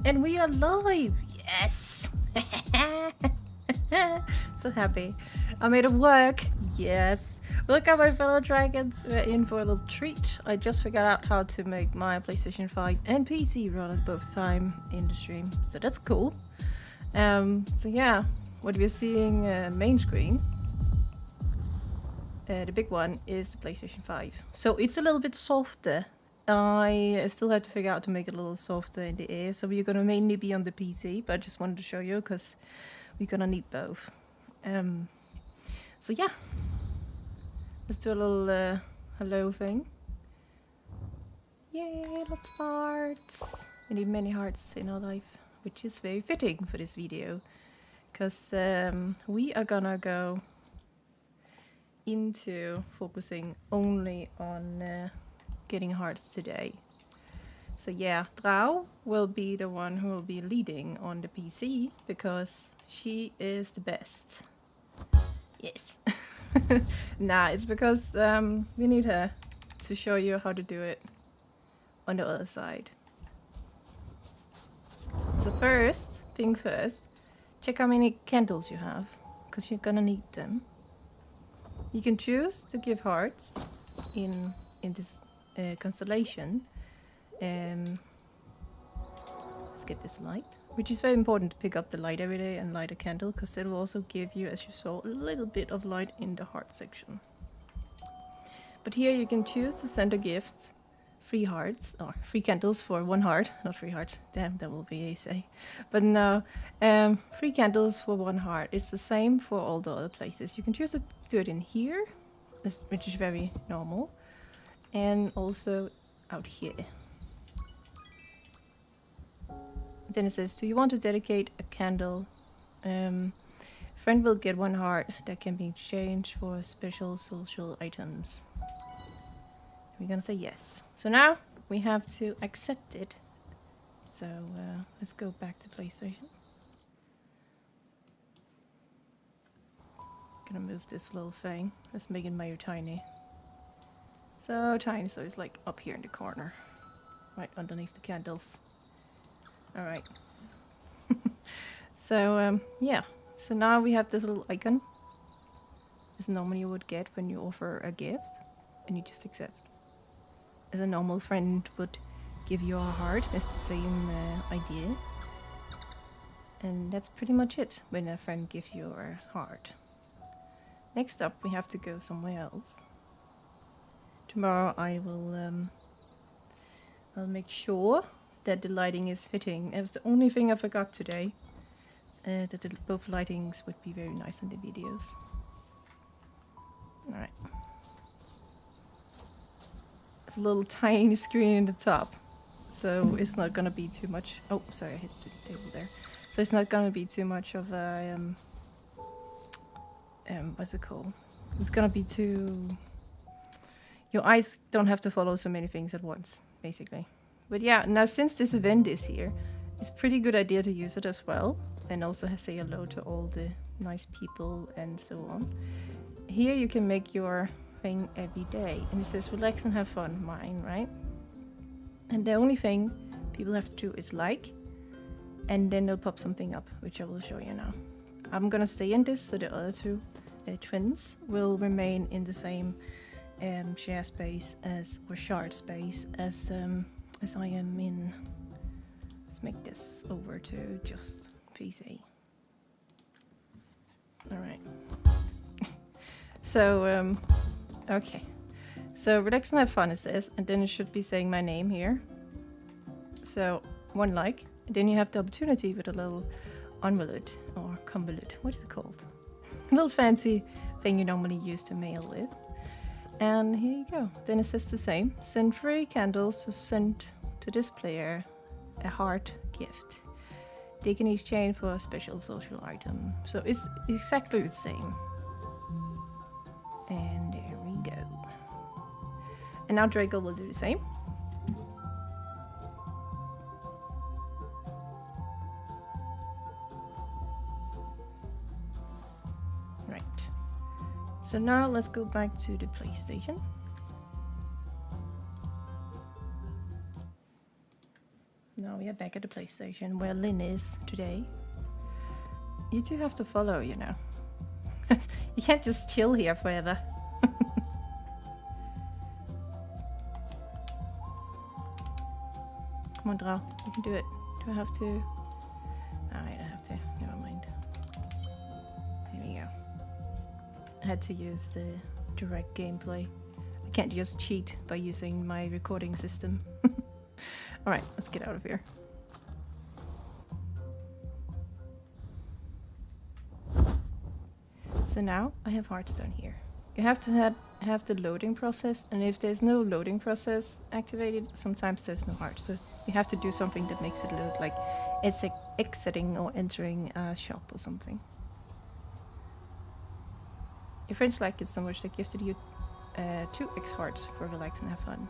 And we are live! Yes! So happy. I made it work! Yes! Welcome, my fellow dragons. We're in for a little treat. I just figured out how to make my PlayStation 5 and PC run at both time in the stream. So that's cool. So yeah, what we're seeing main screen, the big one, is the PlayStation 5. So it's a little bit softer. I still have to figure out to make it a little softer in the ear, so we're gonna mainly be on the PC, but I just wanted to show you because we're gonna need both. So yeah, let's do a little hello thing. Yay, lots of hearts! We need many hearts in our life, which is very fitting for this video, because we are gonna go into focusing only on getting hearts today. So yeah, Drau will be the one who will be leading on the PC because she is the best. Yes. Nah, it's because we need her to show you how to do it on the other side. So first thing first, check how many candles you have, because you're gonna need them. You can choose to give hearts in this constellation. Let's get this light, which is very important to pick up the light every day and light a candle, because it will also give you, as you saw, a little bit of light in the heart section. But here you can choose to send a gift, 3 hearts, or 3 candles for 1 heart, not 3 hearts, damn, that will be easy. But no, 3 candles for 1 heart. It's the same for all the other places. You can choose to do it in here, which is very normal, and also out here. Then it says, do you want to dedicate a candle? Friend will get 1 heart that can be exchanged for special social items. We're gonna say yes. So now we have to accept it. So let's go back to PlayStation. Gonna move this little thing. Let's make it very tiny. So tiny, so it's like up here in the corner, right underneath the candles. All right. So yeah. So now we have this little icon, as normally you would get when you offer a gift, and you just accept. As a normal friend would give you a heart, that's the same idea. And that's pretty much it when a friend gives you a heart. Next up, we have to go somewhere else. Tomorrow I will I'll make sure that the lighting is fitting. It was the only thing I forgot today. That both lightings would be very nice in the videos. Alright. There's a little tiny screen in the top, so it's not gonna be too much. Oh, sorry, I hit the table there. So it's not gonna be too much of a what's it called? It's gonna be too. Your eyes don't have to follow so many things at once, basically. But yeah, now since this event is here, it's a pretty good idea to use it as well, and also say hello to all the nice people and so on. Here you can make your thing every day, and it says relax and have fun, mine, right? And the only thing people have to do is like, and then they'll pop something up, which I will show you now. I'm gonna stay in this, so the other 2 twins will remain in the same share space or shard space as I am in. Let's make this over to just PC. All right. So okay. So relax and have fun, it says, and then it should be saying my name here. So 1 like, and then you have the opportunity with a little envelope or convolute. What is it called? A little fancy thing you normally use to mail with. And here you go. Then it says the same. Send 3 candles to send to this player a heart gift. They can exchange for a special social item. So it's exactly the same. And there we go. And now Draco will do the same. Right. So now let's go back to the PlayStation. Now we are back at the PlayStation where Linn is today. You two have to follow, you know. You can't just chill here forever. Come on, Drau. You can do it. Do I have to? Oh, I don't have to. Never mind. Here we go. I had to use the direct gameplay. I can't just cheat by using my recording system. Alright, let's get out of here. So now I have Hearthstone here. You have to have the loading process, and if there's no loading process activated, sometimes there's no heart. So you have to do something that makes it load, like exiting or entering a shop or something. Your friends like it so much they gifted you 2 X hearts for relax and have fun.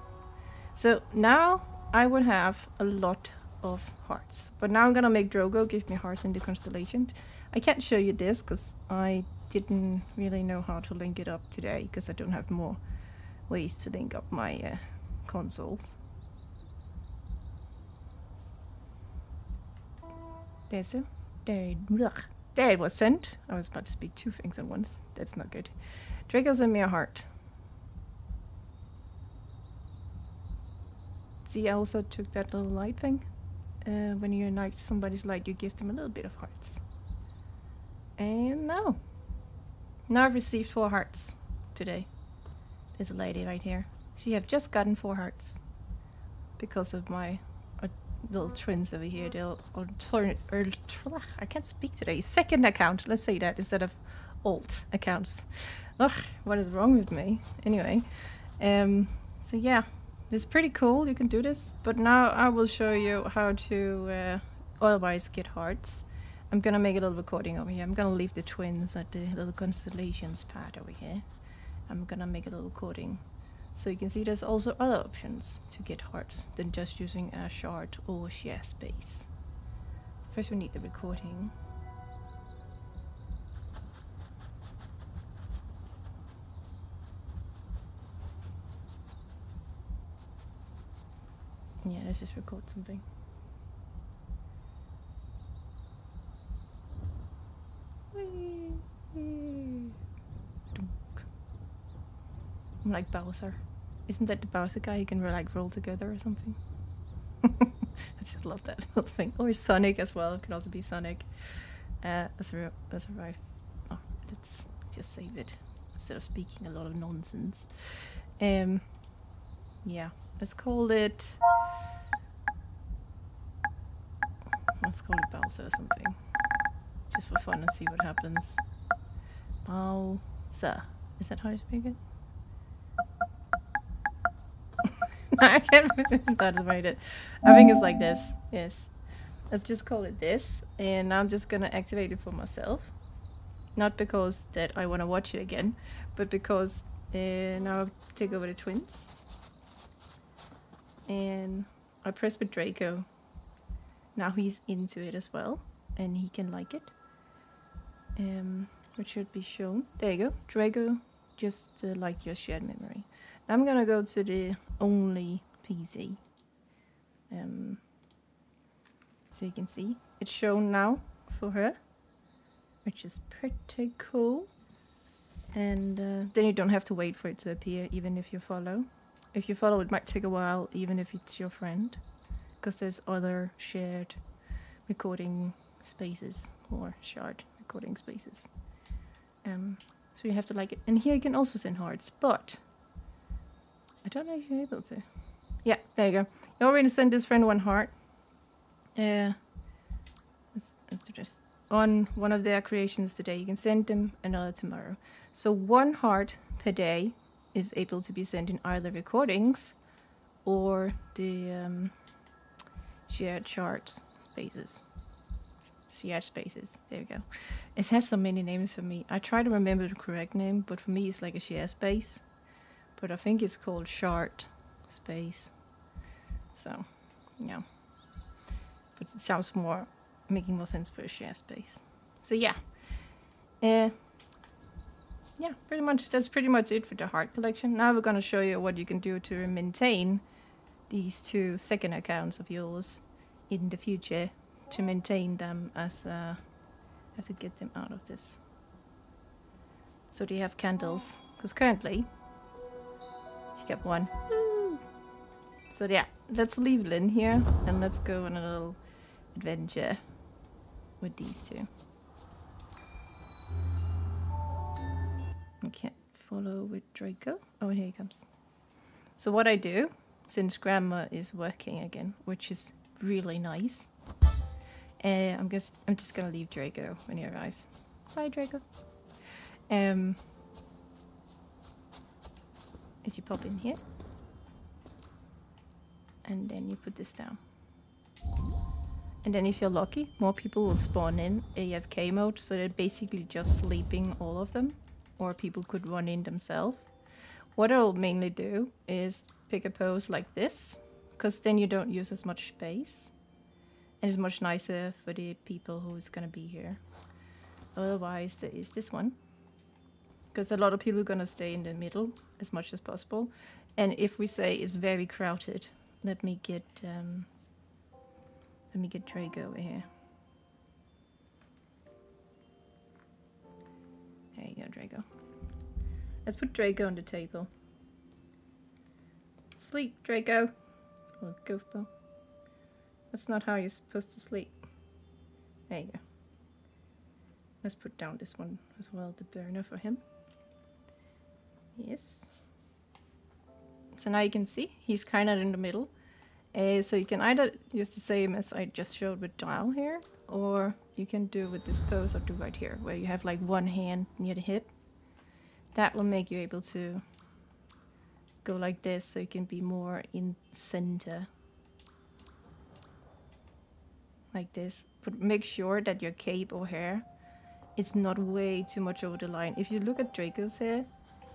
So now I will have a lot of hearts, but now I'm gonna make Drogo give me hearts in the constellation. I can't show you this because I didn't really know how to link it up today because I don't have more ways to link up my consoles. There it was sent. I was about to speak 2 things at once. That's not good. Draco sent me a heart. See, I also took that little light thing. When you ignite somebody's light, you give them a little bit of hearts. And now I've received 4 hearts today. There's a lady right here. She have just gotten 4 hearts because of my little twins over here. They'll I can't speak today. Second account. Let's say that instead of alt accounts. Ugh, what is wrong with me? Anyway, so yeah, it's pretty cool. You can do this. But now I will show you how to oil-wise get hearts. I'm gonna make a little recording over here. I'm gonna leave the twins at the little constellations part over here. I'm gonna make a little recording. So you can see there's also other options to get hearts than just using a shard or share space. So first we need the recording. Yeah, let's just record something. I'm like Bowser. Isn't that the Bowser guy who can like roll together or something? I just love that little thing. Or Sonic as well. It can also be Sonic. That's right. Oh, let's just save it instead of speaking a lot of nonsense. Yeah, let's call it. Let's call it Bowser or something, just for fun and see what happens. Bowser. Is that how you speak it? No, I can't remember. That's about it. I think it's like this. Yes. Let's just call it this. And I'm just gonna activate it for myself. Not because that I want to watch it again, but because now I'll take over the twins. And I press with Draco. Now he's into it as well. And he can like it. Which should be shown. There you go. Draco just like your shared memory. I'm gonna go to the only PC. So you can see it's shown now for her, which is pretty cool. And then you don't have to wait for it to appear, even if you follow. If you follow, it might take a while, even if it's your friend, because there's other shared recording spaces or shard recording spaces. So you have to like it. And here you can also send hearts, but I don't know if you're able to. Yeah, there you go. You already sent this friend 1 heart. Let's do this. On one of their creations today, you can send them another tomorrow. So 1 heart per day is able to be sent in either recordings or the shared shards spaces. Shared spaces. There we go. It has so many names for me. I try to remember the correct name, but for me it's like a share space. But I think it's called shard space. So, yeah. But it sounds making more sense for a share space. So yeah. Yeah, pretty much that's pretty much it for the heart collection. Now we're gonna show you what you can do to maintain these 2 second accounts of yours in the future to maintain them as I have to get them out of this. So they have candles, because currently she got one. Woo! So yeah, let's leave Linn here and let's go on a little adventure with these two. I can't follow with Draco. Oh, here he comes. So what I do, since Grandma is working again, which is really nice, I'm just gonna leave Draco when he arrives. Bye, Draco. As you pop in here, and then you put this down. And then if you're lucky, more people will spawn in AFK mode, so they're basically just sleeping, all of them, or people could run in themselves. What I'll mainly do is pick a pose like this, because then you don't use as much space, and it's much nicer for the people who's gonna be here. Otherwise, there is this one, because a lot of people are gonna stay in the middle as much as possible. And if we say it's very crowded, let me get Draco over here. There you go, Draco. Let's put Draco on the table. Sleep, Draco. Little goofball. That's not how you're supposed to sleep. There you go. Let's put down this one as well, the burner for him. Yes. So now you can see he's kind of in the middle. So you can either use the same as I just showed with Dial here, or you can do with this pose I'll do right here, where you have like one hand near the hip. That will make you able to go like this, so you can be more in center. Like this. But make sure that your cape or hair is not way too much over the line. If you look at Draco's hair,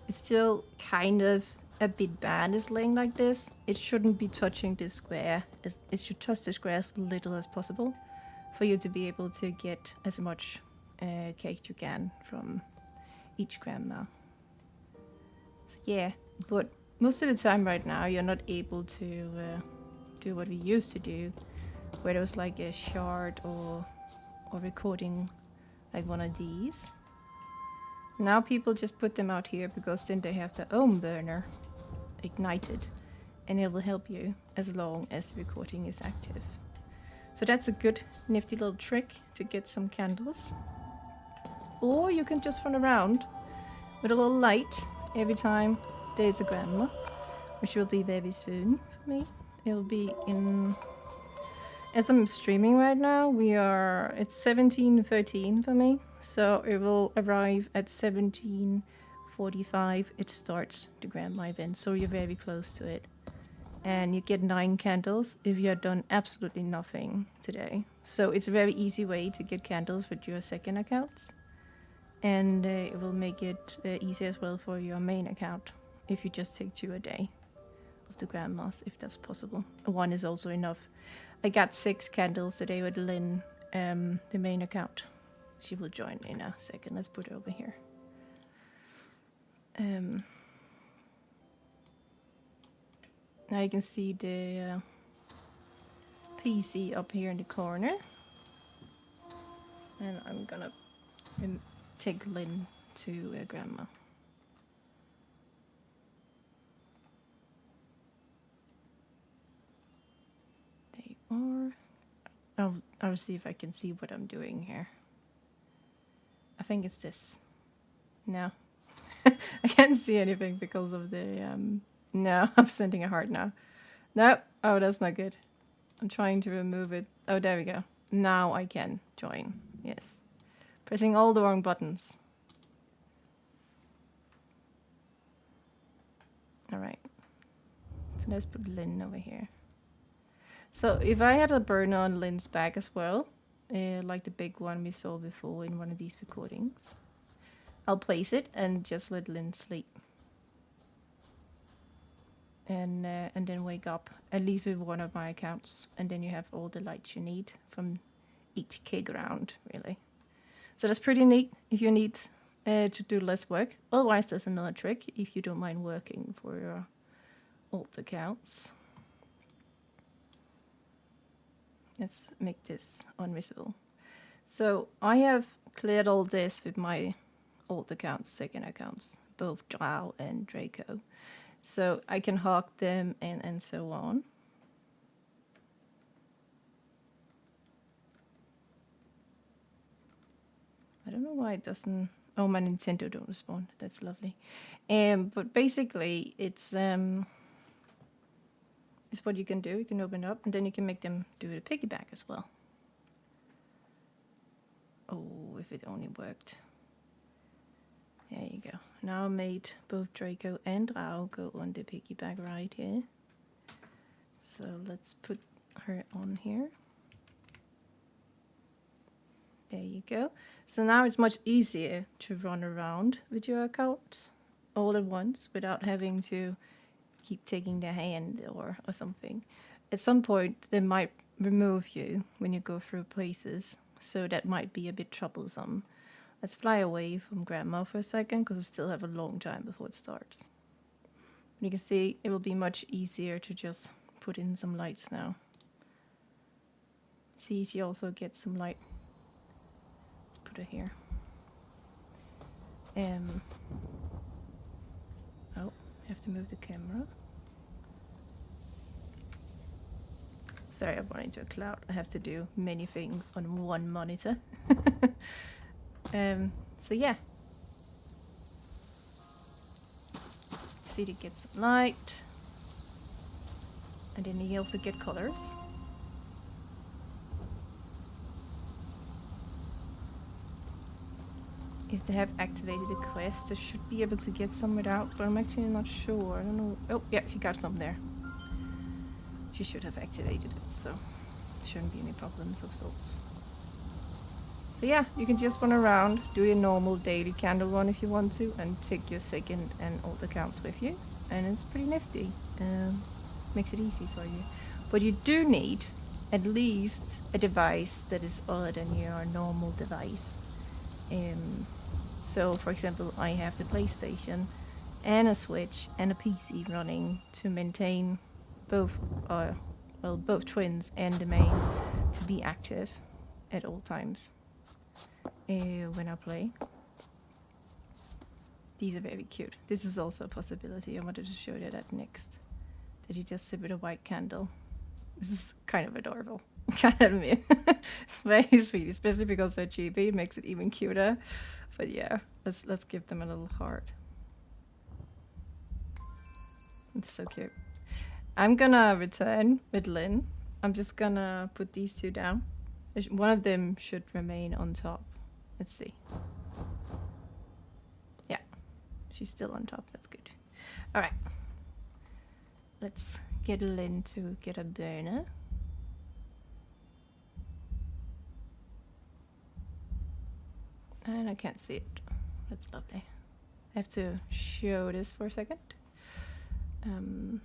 it's still kind of a bit bad is laying like this. It shouldn't be touching this square. It should touch the square as little as possible for you to be able to get as much cake you can from each grandma. So yeah, but most of the time right now you're not able to do what we used to do, where there was like a shard or recording like one of these. Now people just put them out here because then they have their own burner ignited, and it will help you as long as the recording is active. So that's a good nifty little trick to get some candles. Or you can just run around with a little light every time there's a grandma, which will be very soon for me. It will be in... As I'm streaming right now, it's 17:13 for me, so it will arrive at 17:45. It starts the grandma event, so you're very close to it. And you get 9 candles if you have done absolutely nothing today. So it's a very easy way to get candles with your second accounts. And it will make it easy as well for your main account if you just take 2 a day of the grandmas, if that's possible. 1 is also enough. I got 6 candles today with Linn, the main account. She will join in a second. Let's put her over here. Now you can see the PC up here in the corner. And I'm gonna take Linn to grandma. Or I'll see if I can see what I'm doing here. I think it's this. No. I can't see anything because of the no, I'm sending a heart now. Nope. Oh, that's not good. I'm trying to remove it. Oh, there we go. Now I can join. Yes. Pressing all the wrong buttons. Alright. So let's put Linn over here. So if I had a burner on Linn's back as well, like the big one we saw before in one of these recordings, I'll place it and just let Linn sleep. And then wake up, at least with one of my accounts. And then you have all the lights you need from each keg round, really. So that's pretty neat if you need to do less work. Otherwise, there's another trick if you don't mind working for your alt accounts. Let's make this unvisible. So I have cleared all this with my old accounts, second accounts, both Drow and Draco. So I can hawk them and so on. I don't know why it doesn't... Oh, my Nintendo don't respond. That's lovely. But basically, it's what you can do. You can open it up, and then you can make them do the piggyback as well. Oh, if it only worked. There you go. Now I made both Draco and Drow go on the piggyback right here. So let's put her on here. There you go. So now it's much easier to run around with your accounts all at once without having to keep taking their hand or something. At some point, they might remove you when you go through places, so that might be a bit troublesome. Let's fly away from Grandma for a second, because we still have a long time before it starts. You can see it will be much easier to just put in some lights now. See, she also gets some light. Put it here. Oh, I have to move the camera. Sorry, I've run into a cloud. I have to do many things on one monitor. So yeah. See, they get some light. And then you also get colors. If they have activated the quest, they should be able to get some without, but I'm actually not sure. I don't know. Oh, yeah, she got some there. She should have activated it, so shouldn't be any problems of sorts. So yeah, you can just run around, do your normal daily candle run if you want to, and take your second and old accounts with you. And it's pretty nifty. Makes it easy for you. But you do need at least a device that is other than your normal device. So for example, I have the PlayStation and a Switch and a PC running to maintain both twins and the main to be active at all times when I play. These are very cute. This is also a possibility. I wanted to show you that next. That you just sit with a white candle. This is kind of adorable. I gotta admit. It's very sweet, especially because they're chibi. It makes it even cuter. But yeah, let's give them a little heart. It's so cute. I'm gonna return with Linn. I'm just gonna put these two down. One of them should remain on top. Let's see. Yeah, she's still on top. That's good. All right. Let's get Linn to get a burner. And I can't see it. That's lovely. I have to show this for a second. There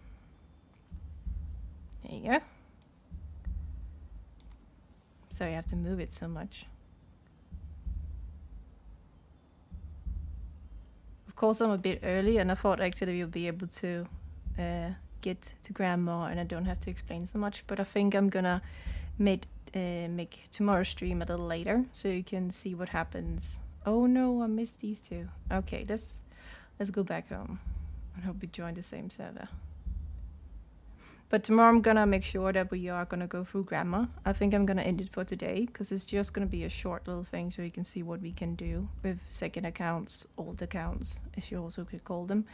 you go. Sorry, I have to move it so much. Of course, I'm a bit early, and I thought actually we'll be able to get to Grandma, and I don't have to explain so much. But I think I'm gonna make tomorrow's stream a little later, so you can see what happens. Oh no, I missed these two. Okay, let's go back home. I hope we join the same server. But tomorrow I'm gonna make sure that we are gonna go through Grandma. I think I'm gonna end it for today, because it's just gonna be a short little thing, so you can see what we can do with second accounts, old accounts, as you also could call them.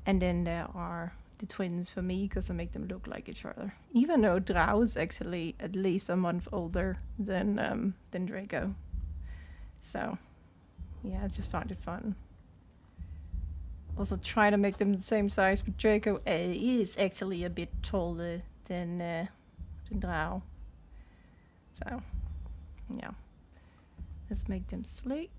And then there are the twins for me, because I make them look like each other. Even though Drow is actually at least a month older than Draco. So yeah, I just found it fun. Also try to make them the same size, but Draco is actually a bit taller than Drow. So yeah, let's make them sleep.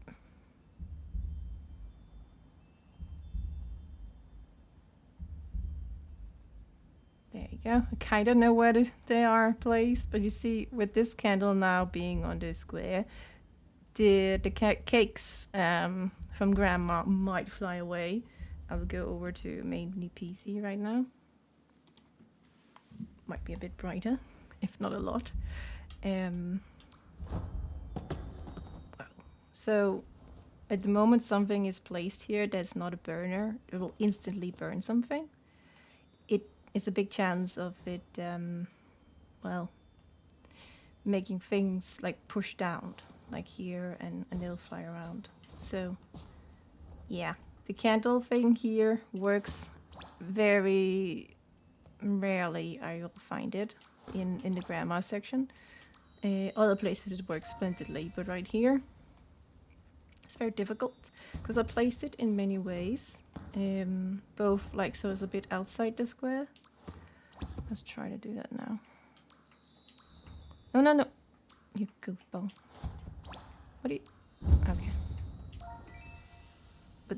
There you go. I kind of know where they are placed, but you see, with this candle now being on the square, the cakes from Grandma might fly away. I'll go over to mainly PC right now. Might be a bit brighter, if not a lot. Wow. So at the moment something is placed here that's not a burner, it will instantly burn something. It is a big chance of it, well, making things like push down, like here, and they'll fly around. So yeah, the candle thing here works very rarely. I will find it in the grandma section. Other places it works splendidly, but right here it's very difficult because I placed it in many ways. Both like so it's a bit outside the square. Let's try to do that now. Oh no, you goofball. What do you? Okay. But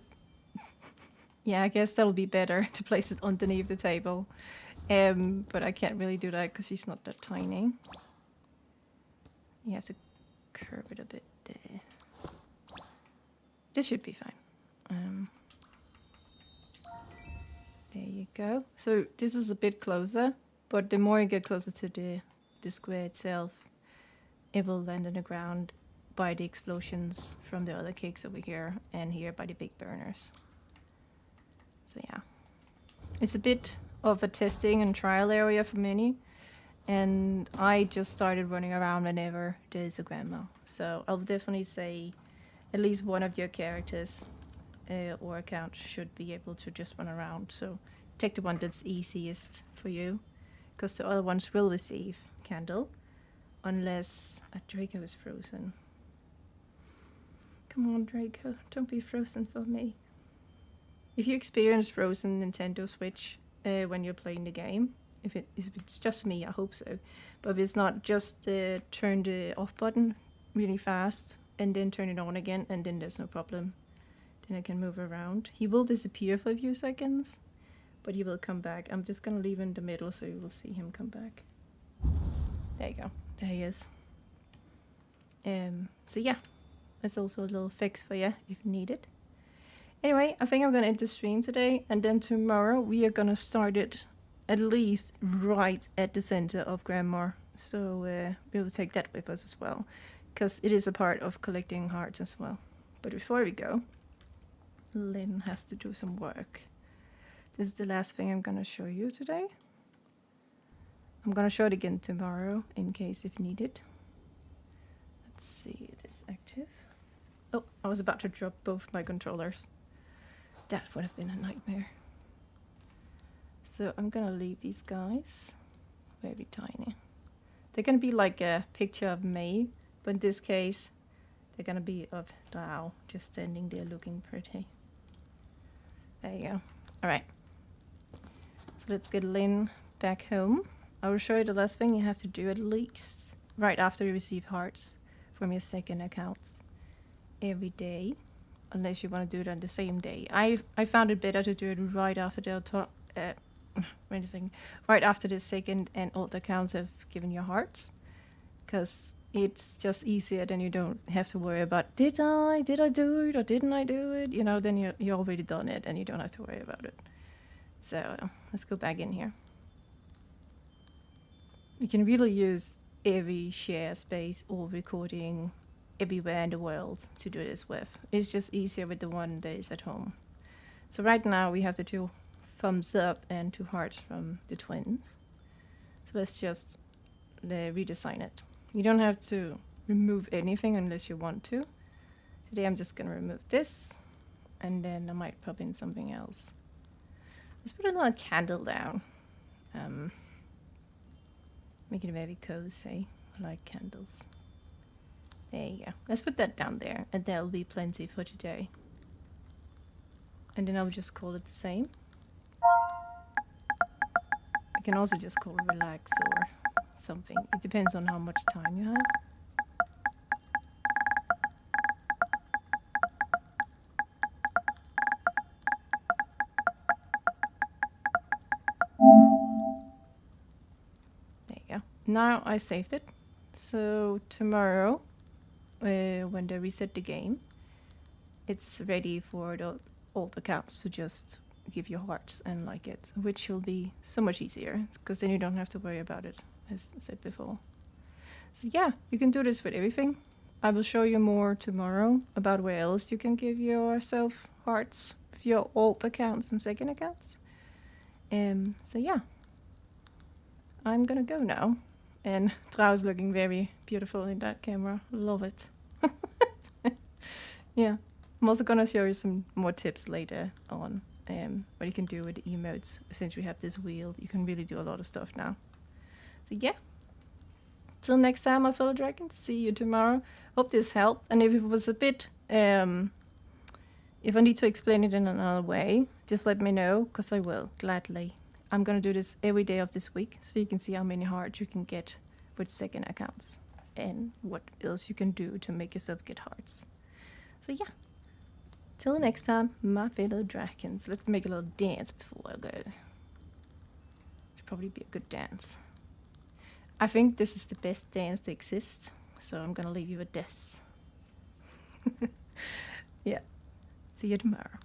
yeah, I guess that'll be better to place it underneath the table. But I can't really do that because she's not that tiny. You have to curve it a bit there. This should be fine. There you go. So this is a bit closer, but the more you get closer to the square itself, it will land on the ground by the explosions from the other cakes over here, and here by the big burners. So yeah, it's a bit of a testing and trial area for many, and I just started running around whenever there's a grandma. So I'll definitely say at least one of your characters or account should be able to just run around. So take the one that's easiest for you, because the other ones will receive candle unless a Draco is frozen. Come on, Draco, don't be frozen for me. If you experience frozen Nintendo Switch when you're playing the game, if it's just me, I hope so. But if it's not, just turn the off button really fast and then turn it on again, and then there's no problem. Then I can move around. He will disappear for a few seconds, but he will come back. I'm just gonna leave him in the middle so you will see him come back. There you go. There he is. So yeah, that's also a little fix for you if you need it. Anyway, I think I'm gonna end the stream today, and then tomorrow we are gonna start it at least right at the center of Grandma. So we will take that with us as well, because it is a part of collecting hearts as well. But before we go, Linn has to do some work. This is the last thing I'm gonna show you today. I'm gonna show it again tomorrow in case if needed. Let's see, it is active. Oh, I was about to drop both my controllers. That would have been a nightmare. So I'm gonna leave these guys very tiny. They're gonna be like a picture of me, but in this case, they're gonna be of Dao, just standing there looking pretty. There you go. Alright. So let's get Linn back home. I will show you the last thing you have to do at least right after you receive hearts from your second accounts every day, unless you want to do it on the same day. I found it better to do it right after the right after the second and old accounts have given you hearts, because it's just easier. Then you don't have to worry about did I do it or didn't I do it, you know. Then you already done it and you don't have to worry about it. So let's go back in here. You can really use every share space or recording everywhere in the world to do this with. It's just easier with the one that is at home. So right now we have the 2 thumbs up and 2 hearts from the twins. So let's just redesign it. You don't have to remove anything unless you want to. Today I'm just gonna remove this, and then I might pop in something else. Let's put a little candle down. Make it very cozy. I like candles. There you go. Let's put that down there, and that'll be plenty for today. And then I'll just call it the same. I can also just call it relax or something. It depends on how much time you have. There you go. Now I saved it. So tomorrow, when they reset the game, it's ready for the old accounts to just give you hearts and like it, which will be so much easier because then you don't have to worry about it, as I said before. So yeah, you can do this with everything. I will show you more tomorrow about where else you can give yourself hearts with your alt accounts and second accounts. So yeah, I'm gonna go now. And Trau's looking very beautiful in that camera. Love it. Yeah, I'm also gonna show you some more tips later on what you can do with the emotes. Since we have this wheel, you can really do a lot of stuff now. So yeah, till next time, my fellow dragons. See you tomorrow. Hope this helped. And if it was a bit, if I need to explain it in another way, just let me know, because I will gladly. I'm gonna do this every day of this week, so you can see how many hearts you can get with second accounts and what else you can do to make yourself get hearts. So yeah, till next time, my fellow dragons. Let's make a little dance before I go. Should probably be a good dance. I think this is the best dance that exists, so I'm gonna leave you with this. Yeah, see you tomorrow.